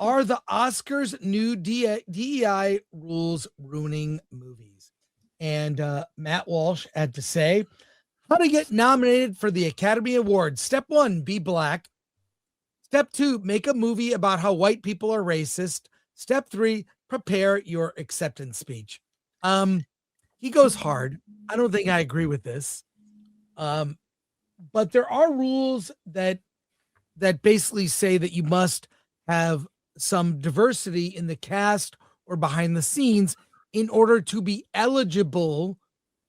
Are the Oscars new DEI rules ruining movies? And Matt Walsh had to say, how to get nominated for the Academy Awards. Step 1, be black. Step 2, make a movie about how white people are racist. Step 3, prepare your acceptance speech. He goes hard. I don't think I agree with this. But there are rules that basically say that you must have some diversity in the cast or behind the scenes in order to be eligible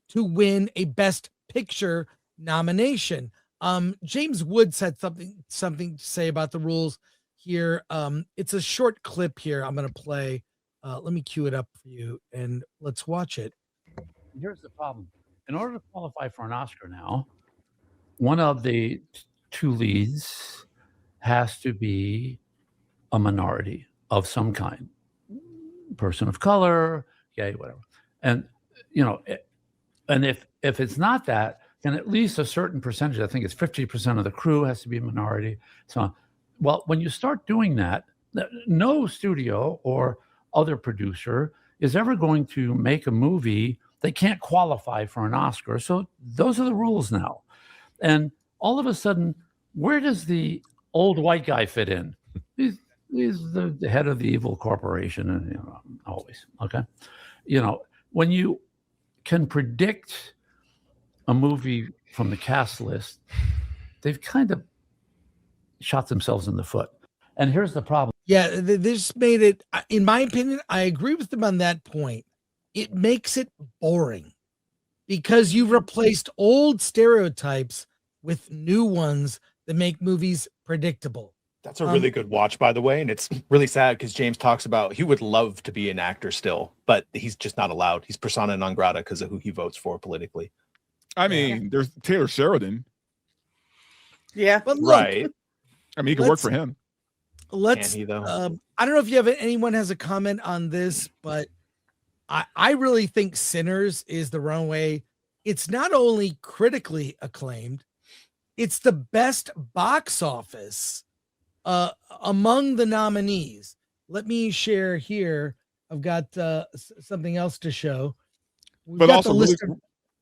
to win a Best Picture nomination. James Woods had something to say about the rules here. It's a short clip here I'm going to play. Let me cue it up for you and let's watch it. Here's the problem. In order to qualify for an Oscar now, one of the two leads has to be a minority of some kind, person of color, gay, whatever. And, and if it's not that, then at least a certain percentage, I think it's 50% of the crew has to be a minority. So, well, when you start doing that, no studio or other producer is ever going to make a movie. They can't qualify for an Oscar. So those are the rules now. And all of a sudden, where does the old white guy fit in? He's the head of the evil corporation, and always, okay? When you can predict a movie from the cast list, they've kind of shot themselves in the foot. And here's the problem. Yeah, this made it, in my opinion, I agree with them on that point. It makes it boring because you've replaced old stereotypes with new ones that make movies predictable. That's a really good watch, by the way. And it's really sad because James talks about he would love to be an actor still, but he's just not allowed. He's persona non grata because of who he votes for politically. I mean, there's Taylor Sheridan. Yeah. But look, Right. I mean, he could work for him. Let's, Can he, though? I don't know if you have anyone has a comment on this, but I really think Sinners is the runaway. It's not only critically acclaimed, it's the best box office among the nominees. Let me share here. I've got something else to show. But also,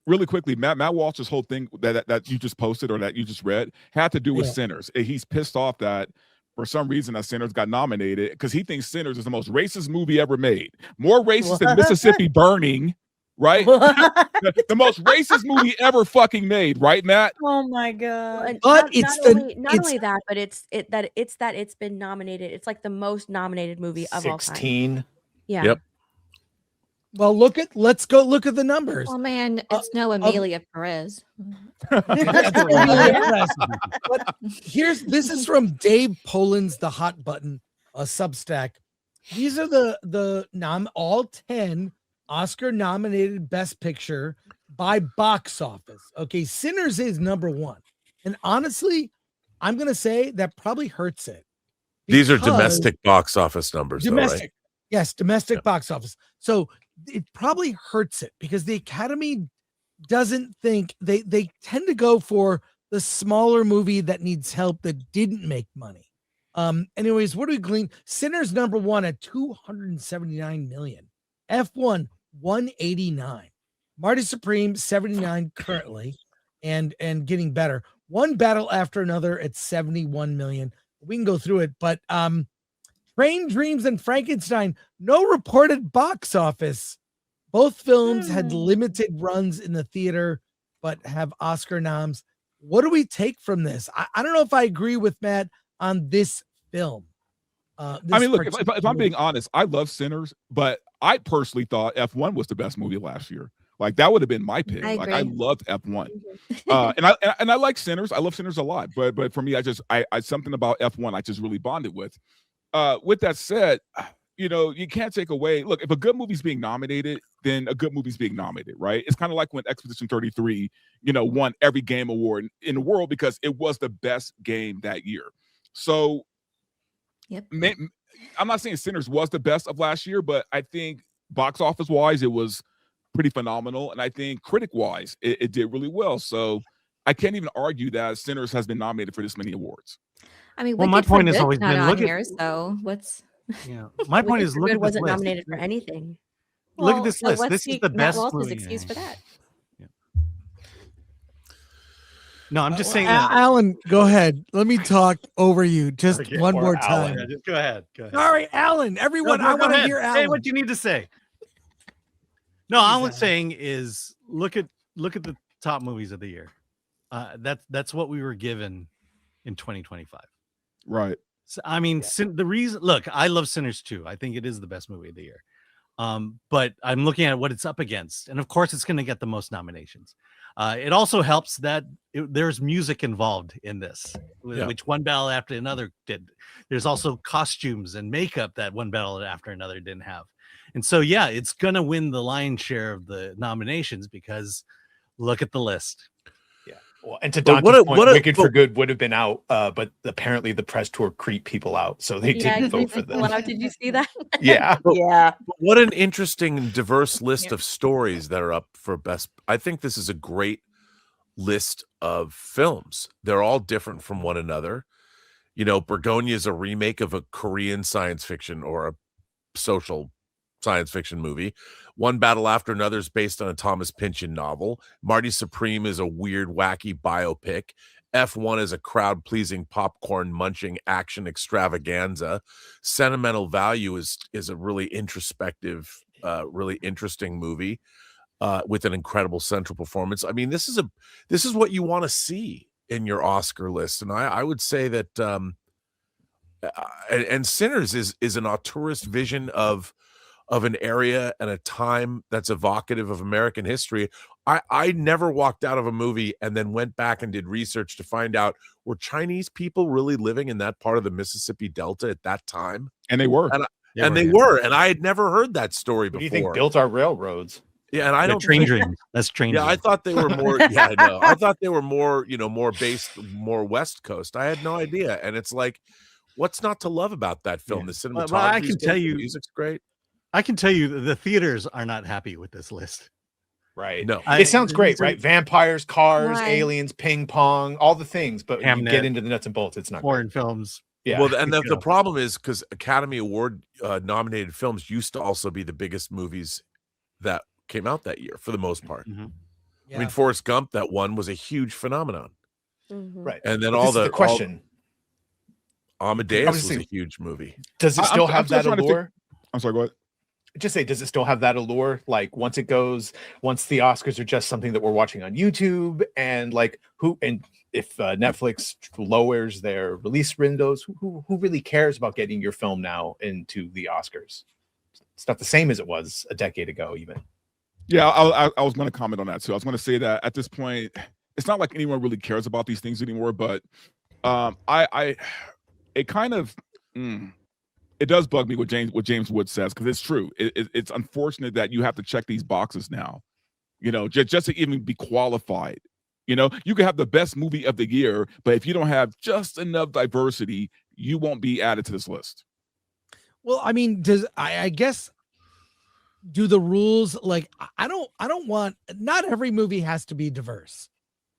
really quickly, Matt Walsh's whole thing that you just posted or that you just read had to do with Sinners. He's pissed off that for some reason that Sinners got nominated because he thinks Sinners is the most racist movie ever made. More racist than Mississippi Burning, right? the most racist movie ever fucking made, right, Matt? Oh my god! But not only that, but it's been nominated. It's like the most nominated movie of all time. 16. Yeah. Yep. Well, let's go look at the numbers. Oh man, it's no Amelia Perez. But this is from Dave Poland's The Hot Button, a Substack. These are the all 10 Oscar nominated Best Picture by box office. Okay, Sinners is number 1. And honestly, I'm going to say that probably hurts it. These are domestic box office numbers, Domestic. though, right? Yes, domestic box office. So it probably hurts it because the Academy doesn't think they tend to go for the smaller movie that needs help that didn't make money. Anyways, what do we glean? Sinners number 1 at 279 million. F1 189. Marty Supreme 79 currently and getting better. One Battle After Another at 71 million. We can go through it, but Train Dreams and Frankenstein, no reported box office. Both films had limited runs in the theater, but have Oscar noms. What do we take from this? I don't know if I agree with Matt on this film. I mean, look, if I'm being honest, I love Sinners, but I personally thought F1 was the best movie last year. Like that would have been my pick. I loved F1, and I like Sinners. I love Sinners a lot, but for me, I something about F1 I just really bonded with. With that said, you can't take away. Look, if a good movie's being nominated, then a good movie's being nominated, right? It's kind of like when Expedition 33, won every game award in the world because it was the best game that year. So, I'm not saying Sinners was the best of last year, but I think box office wise, it was pretty phenomenal, and I think critic wise, it did really well. So, I can't even argue that Sinners has been nominated for this many awards. I mean, well, my point has always been look here. So what's Yeah. My point is, look Good at this wasn't list. nominated for anything. Look at this so list. what's This is the Matt best Walsh's movie. excuse for that? No, I'm just saying that. Alan, go ahead. Let me talk over you just Okay, one or more Alan. time. Yeah, just go ahead. Go ahead. Sorry, Alan. Everyone, No, I go want to ahead. hear Alan. Say what you need to say. No, all I'm saying is look at the top movies of the year. That's what we were given in 2025. Right. So, I mean, the reason. Look, I love Sinners 2. I think it is the best movie of the year. But I'm looking at what it's up against, and of course, it's going to get the most nominations. It also helps that there's music involved in this, which One Battle After Another did. There's also costumes and makeup that One Battle After Another didn't have. And so, yeah, it's going to win the lion's share of the nominations because look at the list. Yeah. Well, and to Dante's point, Wicked for Good would have been out, but apparently the press tour creeped people out, so they didn't vote for them. Did you see that? Yeah. Yeah. What an interesting and diverse list of stories that are up for best. I think this is a great list of films. They're all different from one another. You know, Bergonia is a remake of a Korean science fiction or a social science fiction movie. One Battle After Another is based on a Thomas Pynchon novel. Marty Supreme is a weird, wacky biopic. F1 is a crowd-pleasing, popcorn-munching action extravaganza. Sentimental Value is a really introspective, really interesting movie with an incredible central performance. I mean, this is what you want to see in your Oscar list, and I would say that and Sinners is an auteurist vision of an area and a time that's evocative of American history. I never walked out of a movie and then went back and did research to find out, were Chinese people really living in that part of the Mississippi Delta at that time? And they were. And they were. And I had never heard that story before. What do you think built our railroads? Yeah, and I don't train think, dreams. That's train yeah, dreams. I thought they were more. Yeah, I know. I thought they were more, more based, more West Coast. I had no idea. And it's like, what's not to love about that film? The cinematography, I can tell you, the music's great. I can tell you, the theaters are not happy with this list. Right. No, it sounds great, right? Vampires, cars, Right. aliens, ping pong, all the things. But when you Hamnet, get into the nuts and bolts, it's not foreign films. Yeah. Well, and the problem is because Academy Award nominated films used to also be the biggest movies that came out that year for the most part. Mm-hmm. Yeah. I mean, Forrest Gump, that one was a huge phenomenon. Right. And then But all this is the question. Amadeus was a Obviously- huge movie. Does it still have that trying to allure? I'm sorry, go ahead. Just say, does it still have that allure? Like once the Oscars are just something that we're watching on YouTube, and like if Netflix lowers their release windows, who really cares about getting your film now into the Oscars? It's not the same as it was a decade ago, even. Yeah, I was going to comment on that too. I was going to say that at this point, it's not like anyone really cares about these things anymore. But it kind of it does bug me what James Wood says, because it's true. It's unfortunate that you have to check these boxes now, just to even be qualified. You can have the best movie of the year, but if you don't have just enough diversity, you won't be added to this list. Well, I mean, I guess do the rules like I don't want, not every movie has to be diverse.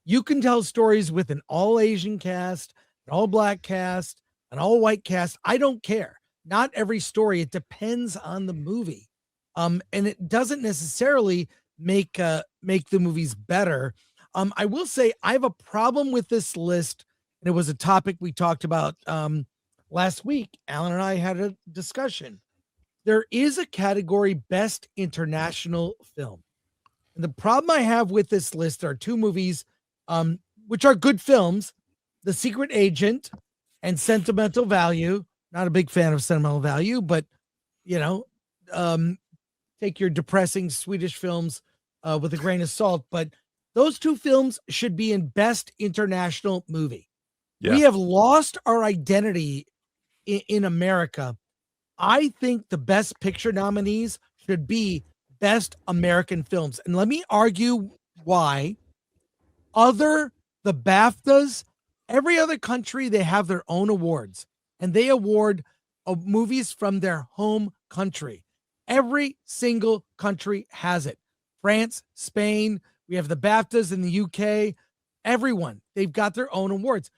You can tell stories with an all Asian cast, an all black cast, an all white cast. I don't care. Not every story. It depends on the movie. And it doesn't necessarily make the movies better. I will say I have a problem with this list, and it was a topic we talked about last week. Alan and I had a discussion. There is a category Best International Film. And the problem I have with this list are two movies, which are good films, The Secret Agent and Sentimental Value. Not a big fan of Sentimental Value, but, take your depressing Swedish films with a grain of salt. But those two films should be in Best International Movie. Yeah. We have lost our identity in America. I think the Best Picture nominees should be Best American Films. And let me argue why. The BAFTAs, every other country, they have their own awards, and they award movies from their home country. Every single country has it. France, Spain, we have the BAFTAs in the UK. Everyone, they've got their own awards.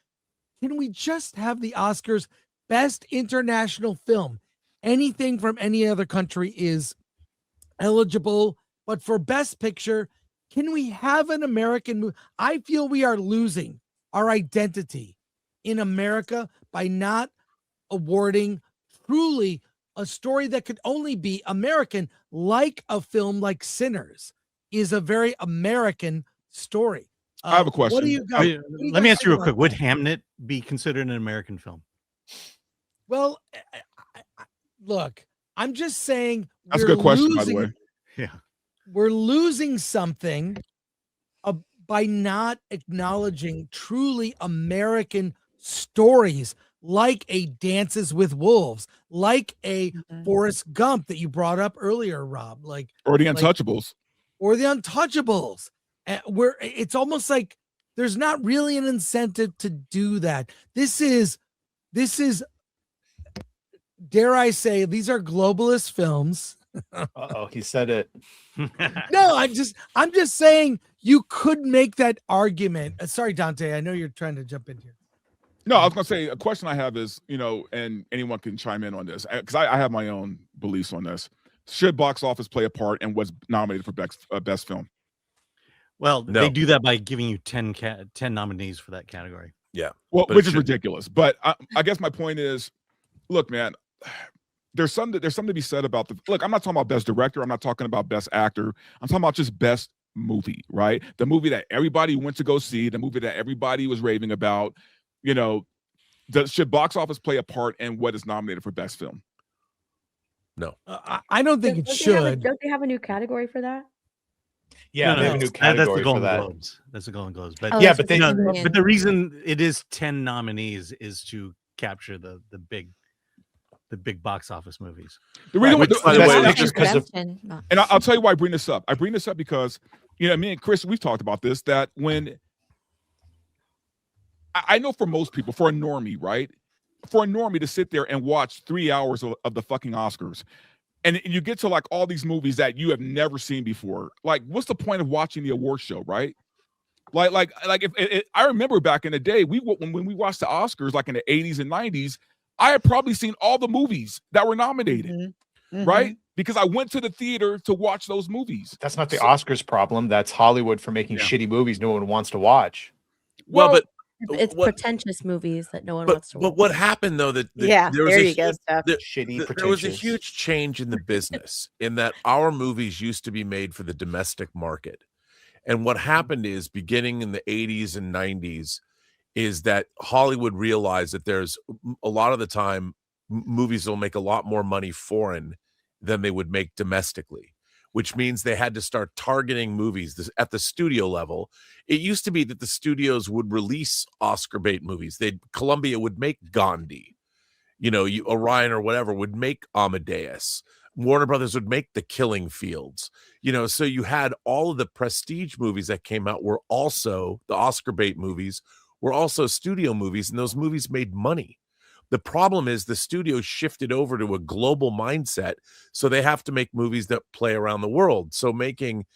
Can we just have the Oscars Best International Film? anything from any other country is eligible. But for Best Picture, can we have an American movie? I feel we are losing our identity in America by not awarding truly a story that could only be American, like a film like Sinners is a very American story. I have a question. What do you guys, Let me ask you real quick. Would Hamnet be considered an American film? Well, look, I'm just saying. That's a good question, by the way. Yeah. We're losing something by not acknowledging truly American stories like a Dances with Wolves, like a Forrest Gump that you brought up earlier, Rob, or the Untouchables, or the Untouchables. Where it's almost like there's not really an incentive to do that. This is, dare I say, these are globalist films. Uh-oh, he said it. No, I'm just saying you could make that argument. Sorry, Dante, I know you're trying to jump in here. No, I was going to say, a question I have is, and anyone can chime in on this, because I have my own beliefs on this. Should box office play a part in what's nominated for best film? Well, No. they do that by giving you 10 nominees for that category. Yeah. Well, But it which is should- ridiculous. But I guess my point is, look, man, there's something to be said about look, I'm not talking about best director. I'm not talking about best actor. I'm talking about just best movie, right? The movie that everybody went to go see, the movie that everybody was raving about. Should box office play a part in what is nominated for best film? No. I don't think it should. Don't they have a new category for that? Yeah, No, they have a new that's category the for Golden that. Globes. That's the Golden Globes. But Oh, Yeah, that's but what they- they're no, doing. but the reason it is 10 nominees is to capture the big box office movies. The reason Right, why- which, by the that's- way, that's- is just because of and I'll tell you why I bring this up. I bring this up because, me and Chris, we've talked about this, that when I know for most people, for a normie, right? For a normie to sit there and watch 3 hours of the fucking Oscars, and you get to like all these movies that you have never seen before. Like, what's the point of watching the award show, right? Like if I remember back in the day, when we watched the Oscars, like in the 80s and 90s, I had probably seen all the movies that were nominated, Mm-hmm. right? Because I went to the theater to watch those movies. that's not the Oscars problem. That's Hollywood for making Yeah. shitty movies no one wants to watch. Well, but It's what- pretentious movies that no one but wants to watch. but what happened though? That Yeah, there was there a you go, huge- Steph. there- Shitty, there was a pretentious. huge change in the business in that our movies used to be made for the domestic market. And what happened is, beginning in the 80s and 90s, is that Hollywood realized that there's a lot of the time movies will make a lot more money foreign than they would make domestically, which means they had to start targeting movies at the studio level. It used to be that the studios would release Oscar bait movies. Columbia would make Gandhi, Orion or whatever would make Amadeus. Warner Brothers would make The Killing Fields. So you had all of the prestige movies that came out were also the Oscar bait movies, were also studio movies, and those movies made money. The problem is the studios shifted over to a global mindset, so they have to make movies that play around the world. So making,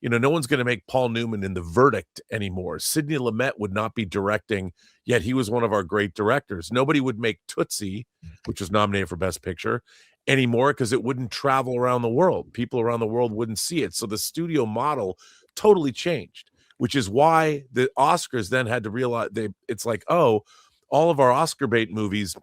no one's going to make Paul Newman in The Verdict anymore. Sidney Lumet would not be directing, yet he was one of our great directors. Nobody would make Tootsie, which was nominated for Best Picture, anymore because it wouldn't travel around the world. People around the world wouldn't see it. So the studio model totally changed, which is why the Oscars then had to realize it's like, oh, all of our Oscar bait movies,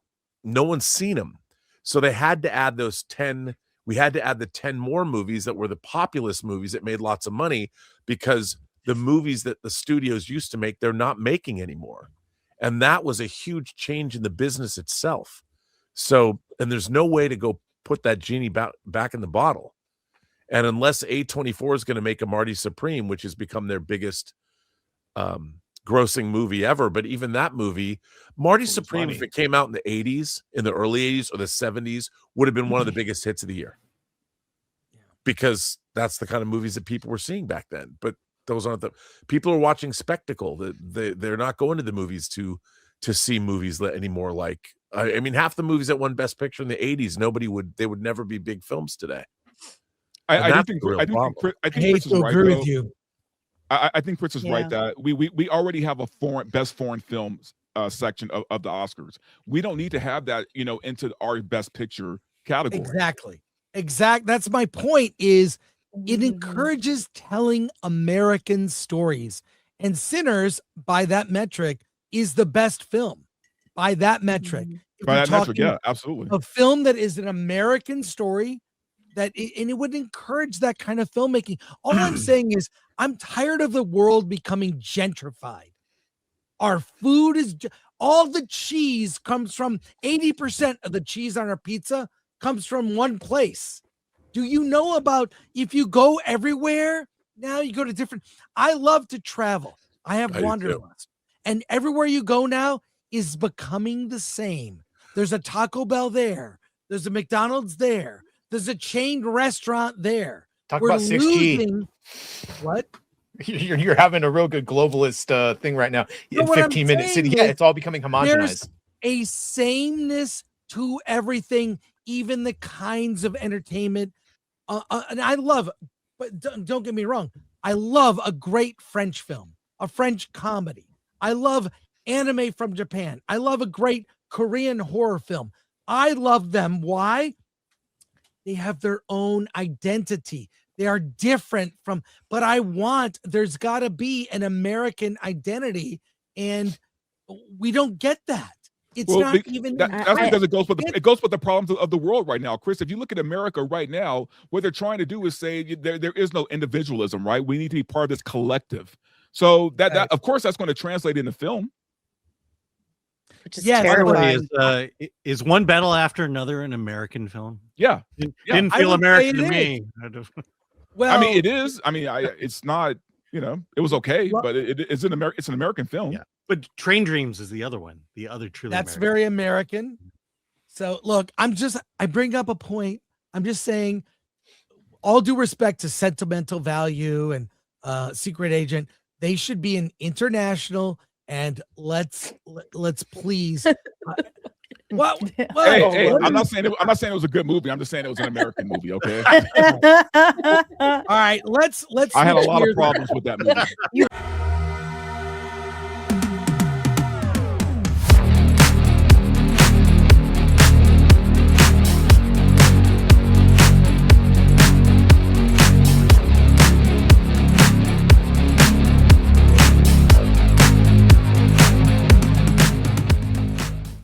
no one's seen them. So they had to add those 10. We had to add the 10 more movies that were the populist movies that made lots of money, because the movies that the studios used to make, they're not making anymore. And that was a huge change in the business itself. So, and there's no way to go put that genie back in the bottle. And unless A24 is going to make a Marty Supreme, which has become their biggest grossing movie ever, but even that movie, Marty Supreme, if it came out in the 80s, in the early 80s or the 70s, would have been one of the biggest hits of the year. Because that's the kind of movies that people were seeing back then. But those aren't the people are watching spectacle. They're not going to the movies to see movies anymore. Like, I mean, half the movies that won Best Picture in the 80s, they would never be big films today. I do think Chris is right, agree though. with you. I think Chris is right Yeah. that we already have a best foreign films section of the Oscars. We don't need to have that, into our best picture category. Exactly. That's my point. Is it encourages telling American stories, and Sinners, by that metric, is the best film. By that metric, By that metric, yeah, absolutely. A film that is an American story, and it would encourage that kind of filmmaking. All I'm saying is, I'm tired of the world becoming gentrified. Our food is all the cheese comes from 80% of the cheese on our pizza comes from one place. Do you know about if you go everywhere? Now you go to different. I love to travel. I have wanderlust, and everywhere you go now is becoming the same. There's a Taco Bell there. There's a McDonald's there. There's a chained restaurant there. Talk about 6G. What? You're having a real good globalist thing right now. In 15-minute city, yeah, it's all becoming homogenized. There's a sameness to everything, even the kinds of entertainment. And I love, but don't get me wrong, I love a great French film, a French comedy. I love anime from Japan. I love a great Korean horror film. I love them. Why? They have their own identity. They are different from, but there's got to be an American identity, and we don't get that. It's not even. That's because it goes with the problems of the world right now, Chris. If you look at America right now, what they're trying to do is say there is no individualism, right? We need to be part of this collective. So that of course that's going to translate into film. Which is terrifying. Is One Battle After Another an American film? Yeah. Didn't feel American to me. Well, I mean, it is. I mean, it's not. It was okay, but it's an American film. Yeah. But Train Dreams is the other one. The other truly. That's American. very American. So look, I bring up a point. I'm just saying, all due respect to Sentimental Value and Secret Agent, they should be an international. And let's please. What? Hey, I'm not saying it was a good movie. I'm just saying it was an American movie. Okay. All right, let's. I had a lot of problems with that movie.